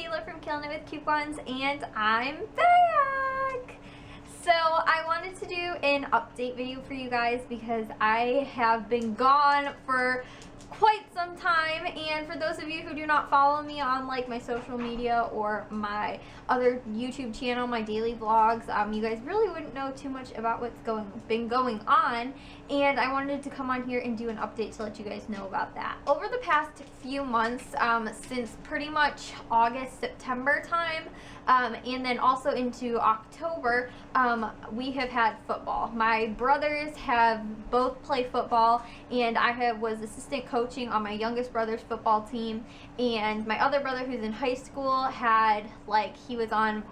Kayla from Killing It with Coupons, and I'm back! So I wanted to do an update video for you guys because I have been gone for quite some time, and for those of you who do not follow me on like my social media or my other YouTube channel, my daily vlogs, you guys really wouldn't know too much about what's been going on, and I wanted to come on here and do an update to let you guys know about that. Over the past few months, since pretty much August, September time, and then also into October, we have had football. My brothers have both played football, and I was assistant coaching on my youngest brother's football team, and my other brother, who's in high school, he was on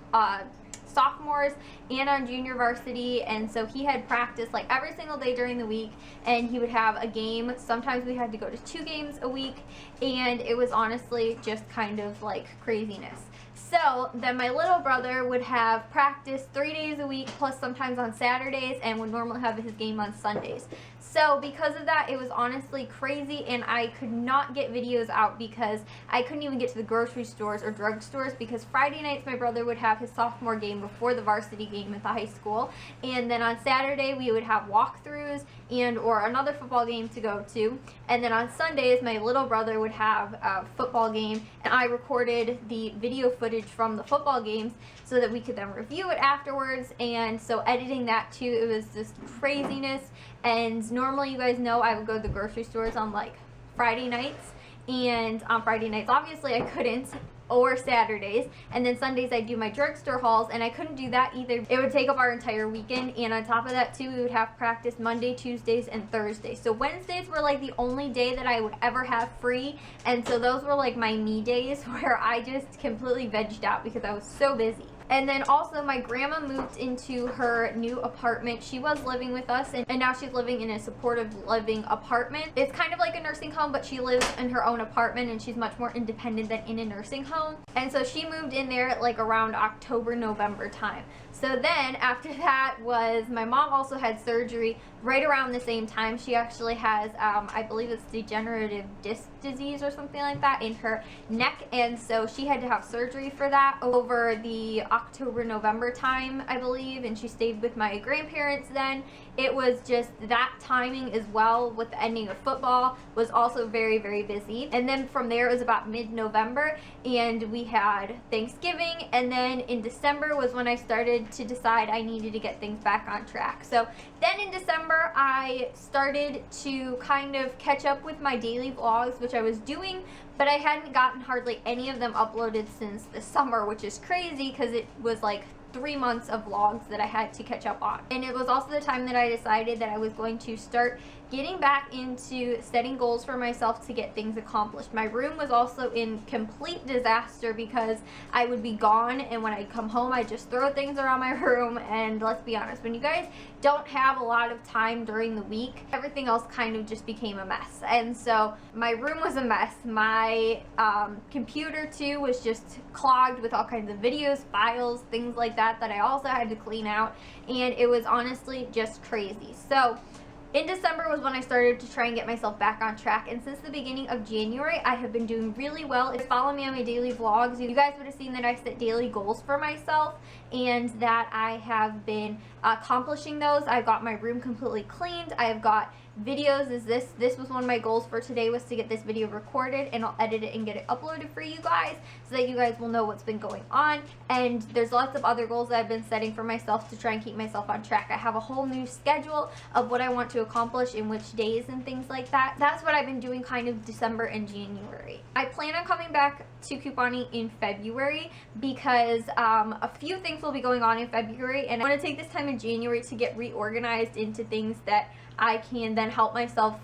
sophomores and on junior varsity, and so he had practice like every single day during the week, and he would have a game. Sometimes we had to go to 2 games a week, and it was honestly just kind of like craziness. So then my little brother would have practice 3 days a week, plus sometimes on Saturdays, and would normally have his game on Sundays. So because of that, it was honestly crazy, and I could not get videos out because I couldn't even get to the grocery stores or drugstores, because Friday nights my brother would have his sophomore game before the varsity game at the high school, and then on Saturday we would have walkthroughs or another football game to go to, and then on Sundays my little brother would have a football game, and I recorded the video footage from the football games so that we could then review it afterwards. And so editing that too, it was just craziness. And normally, you guys know, I would go to the grocery stores on like Friday nights, and on Friday nights obviously I couldn't, or Saturdays, and then Sundays I do my drugstore hauls, and I couldn't do that either. It would take up our entire weekend, and on top of that too, we would have practice Monday, Tuesdays, and Thursdays. So Wednesdays were like the only day that I would ever have free, and so those were like my me days where I just completely vegged out because I was so busy. And then also my grandma moved into her new apartment. She was living with us, and now she's living in a supportive living apartment. It's kind of like a nursing home, but she lives in her own apartment, and she's much more independent than in a nursing home. And so she moved in there like around October, November time. So then after that was my mom also had surgery right around the same time. She actually has, I believe it's degenerative disc disease or something like that in her neck, and so she had to have surgery for that over the October, November time, I believe, and she stayed with my grandparents then. It was just that timing as well with the ending of football was also very, very busy. And then from there it was about mid-November, and we had Thanksgiving, and then in December was when I started to decide I needed to get things back on track. So then in December I started to kind of catch up with my daily vlogs, which I was doing, but I hadn't gotten hardly any of them uploaded since the summer, which is crazy because it was like 3 months of vlogs that I had to catch up on. And it was also the time that I decided that I was going to start getting back into setting goals for myself to get things accomplished. My room was also in complete disaster because I would be gone, and when I'd come home I'd just throw things around my room, and let's be honest, when you guys don't have a lot of time during the week, everything else kind of just became a mess. And so my room was a mess. My computer too was just clogged with all kinds of videos, files, things like that I also had to clean out, and it was honestly just crazy. So in December was when I started to try and get myself back on track, and since the beginning of January I have been doing really well. If you follow me on my daily vlogs, you guys would have seen that I set daily goals for myself, and that I have been accomplishing those. I got my room completely cleaned. I have got videos. This was one of my goals for today, was to get this video recorded, and I'll edit it and get it uploaded for you guys so that you guys will know what's been going on. And there's lots of other goals that I've been setting for myself to try and keep myself on track. I have a whole new schedule of what I want to accomplish in which days and things like that. That's what I've been doing kind of December and January. I plan on coming back to couponing in February because a few things will be going on in February, and I want to take this time in January to get reorganized into things that I can then help myself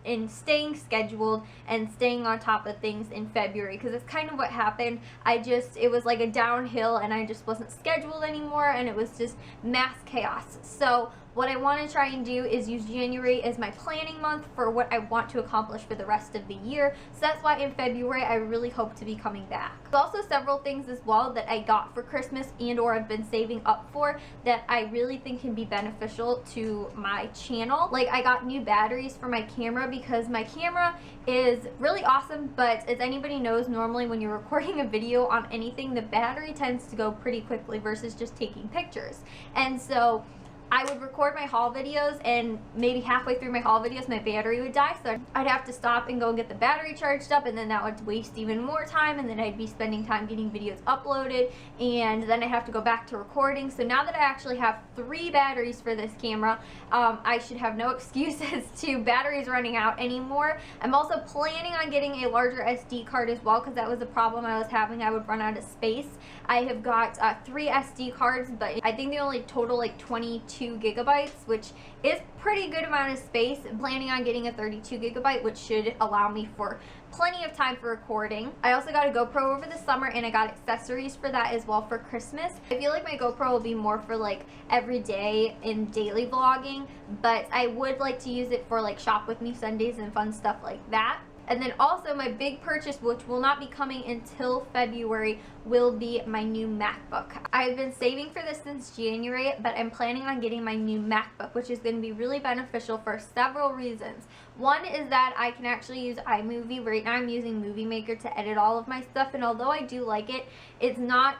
in staying scheduled and staying on top of things in February, because it's kind of what happened. It was like a downhill, and I just wasn't scheduled anymore, and it was just mass chaos. So what I want to try and do is use January as my planning month for what I want to accomplish for the rest of the year. So that's why in February I really hope to be coming back. There's also several things as well that I got for Christmas and or I've been saving up for that I really think can be beneficial to my channel. Like, I got new batteries for my camera because my camera is really awesome, but as anybody knows, normally when you're recording a video on anything, the battery tends to go pretty quickly versus just taking pictures. And so I would record my haul videos, and maybe halfway through my haul videos my battery would die, so I'd have to stop and go and get the battery charged up, and then that would waste even more time, and then I'd be spending time getting videos uploaded, and then I have to go back to recording. So now that I actually have 3 batteries for this camera, I should have no excuses to batteries running out anymore. I'm also planning on getting a larger SD card as well, because that was a problem I was having. I would run out of space. I have got 3 SD cards, but I think they only total like 22 gigabytes, which is pretty good amount of space. I'm planning on getting a 32 gigabyte, which should allow me for plenty of time for recording. I also got a GoPro over the summer, and I got accessories for that as well for Christmas. I feel like my GoPro will be more for like everyday and daily vlogging, but I would like to use it for like shop with me Sundays and fun stuff like that. And then also my big purchase, which will not be coming until February, will be my new MacBook. I've been saving for this since January, but I'm planning on getting my new MacBook, which is going to be really beneficial for several reasons. One is that I can actually use iMovie. Right now I'm using Movie Maker to edit all of my stuff, and although I do like it, it's not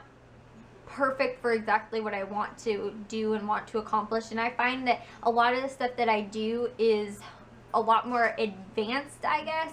perfect for exactly what I want to do and want to accomplish. And I find that a lot of the stuff that I do is a lot more advanced, I guess,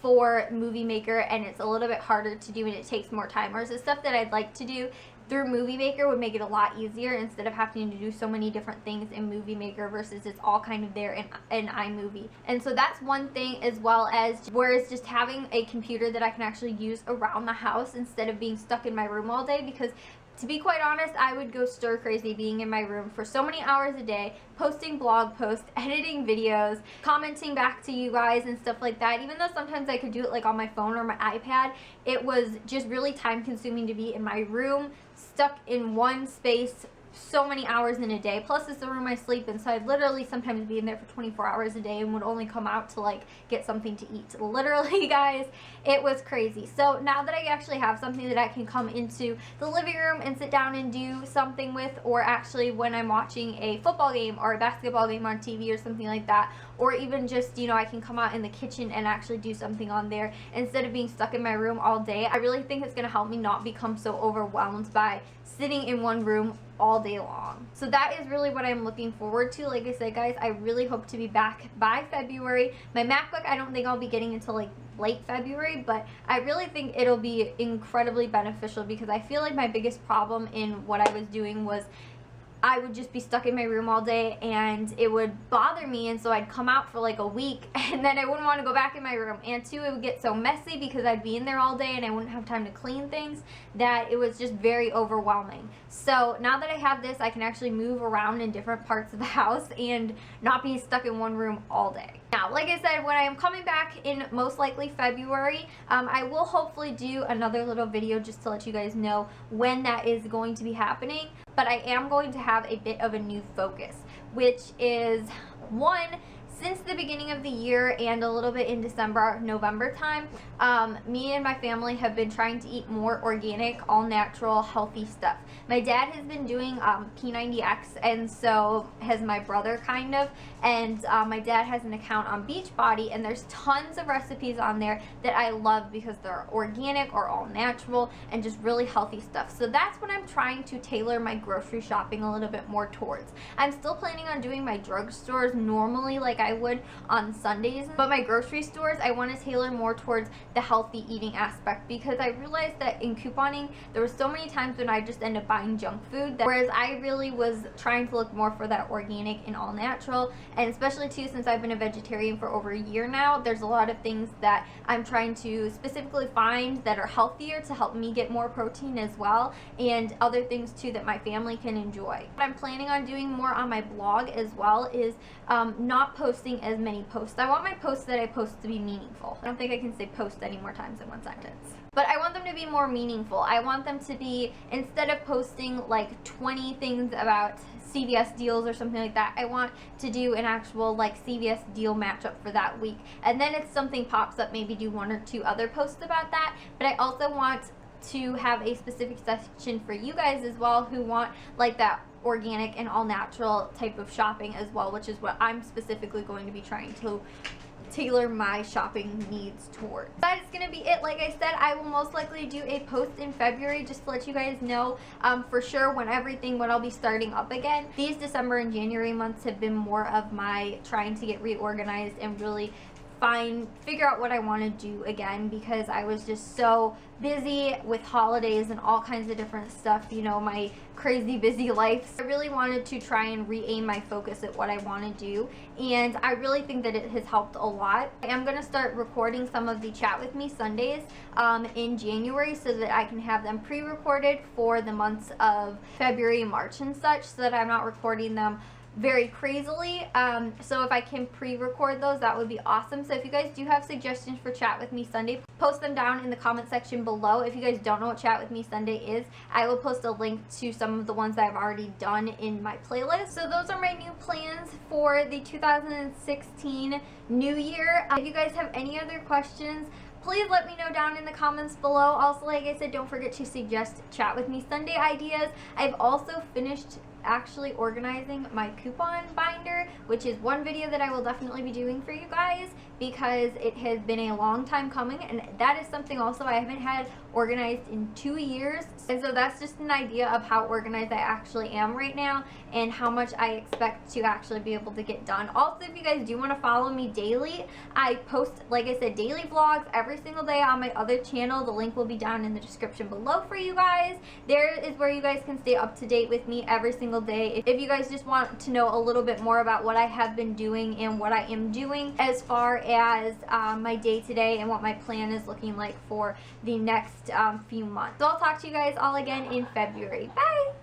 for Movie Maker, and it's a little bit harder to do and it takes more time. Whereas the stuff that I'd like to do through Movie Maker would make it a lot easier instead of having to do so many different things in Movie Maker versus it's all kind of there in iMovie. And so that's one thing, as well as whereas just having a computer that I can actually use around the house instead of being stuck in my room all day, because to be quite honest, I would go stir crazy being in my room for so many hours a day, posting blog posts, editing videos, commenting back to you guys and stuff like that. Even though sometimes I could do it like on my phone or my iPad, it was just really time consuming to be in my room, stuck in one space so many hours in a day. Plus it's the room I sleep in, so I'd literally sometimes be in there for 24 hours a day and would only come out to like get something to eat. Literally, guys, it was crazy. So now that I actually have something that I can come into the living room and sit down and do something with, or actually when I'm watching a football game or a basketball game on TV or something like that, or even just, you know, I can come out in the kitchen and actually do something on there instead of being stuck in my room all day, I really think it's going to help me not become so overwhelmed by sitting in one room all day long. So that is really what I'm looking forward to. Like I said, guys, I really hope to be back by February. My MacBook, I don't think I'll be getting until like late February, but I really think it'll be incredibly beneficial, because I feel like my biggest problem in what I was doing was I would just be stuck in my room all day and it would bother me, and so I'd come out for like a week and then I wouldn't want to go back in my room. And two, it would get so messy because I'd be in there all day and I wouldn't have time to clean things, that it was just very overwhelming. So now that I have this, I can actually move around in different parts of the house and not be stuck in one room all day. Now, like I said, when I am coming back in most likely February, I will hopefully do another little video just to let you guys know when that is going to be happening. But I am going to have a bit of a new focus, which is, one, since the beginning of the year and a little bit in December, November time, me and my family have been trying to eat more organic, all natural, healthy stuff. My dad has been doing P90X, and so has my brother kind of, and my dad has an account on Beachbody, and there's tons of recipes on there that I love because they're organic or all natural and just really healthy stuff. So that's what I'm trying to tailor my grocery shopping a little bit more towards. I'm still planning on doing my drugstores normally like I would on Sundays, but my grocery stores I want to tailor more towards the healthy eating aspect, because I realized that in couponing there were so many times when I just end up buying junk food, whereas I really was trying to look more for that organic and all natural. And especially too, since I've been a vegetarian for over a year now, there's a lot of things that I'm trying to specifically find that are healthier to help me get more protein as well, and other things too that my family can enjoy. What I'm planning on doing more on my blog as well is not posting as many posts. I want my posts that I post to be meaningful. I don't think I can say post any more times in one sentence. But I want them to be more meaningful. I want them to be, instead of posting like 20 things about CVS deals or something like that. I want to do an actual like CVS deal matchup for that week, and then if something pops up, maybe do 1 or 2 other posts about that. But I also want to have a specific section for you guys as well who want like that organic and all natural type of shopping as well, which is what I'm specifically going to be trying to tailor my shopping needs towards. That is going to be it. Like I said, I will most likely do a post in February just to let you guys know for sure when I'll be starting up again. These December and January months have been more of my trying to get reorganized and really figure out what I want to do again, because I was just so busy with holidays and all kinds of different stuff, you know, my crazy busy life. I really wanted to try and re-aim my focus at what I want to do, and I really think that it has helped a lot. I am going to start recording some of the Chat With Me Sundays in January so that I can have them pre-recorded for the months of February, March and such, so that I'm not recording them very crazily. So if I can pre-record those, that would be awesome. So if you guys do have suggestions for Chat With Me Sunday, post them down in the comment section below. If you guys don't know what Chat With Me Sunday is, I will post a link to some of the ones that I've already done in my playlist. So those are my new plans for the 2016 new year. If you guys have any other questions, please let me know down in the comments below. Also, like I said, don't forget to suggest Chat With Me Sunday ideas. I've also finished actually organizing my coupon binder, which is one video that I will definitely be doing for you guys because it has been a long time coming, and that is something also I haven't had organized in 2 years. And so that's just an idea of how organized I actually am right now and how much I expect to actually be able to get done. Also, if you guys do want to follow me daily, I post, like I said, daily vlogs every single day on my other channel. The link will be down in the description below for you guys. There is where you guys can stay up to date with me every single day. If you guys just want to know a little bit more about what I have been doing and what I am doing as far as my day-to-day and what my plan is looking like for the next few months. So I'll talk to you guys all again in February. Bye!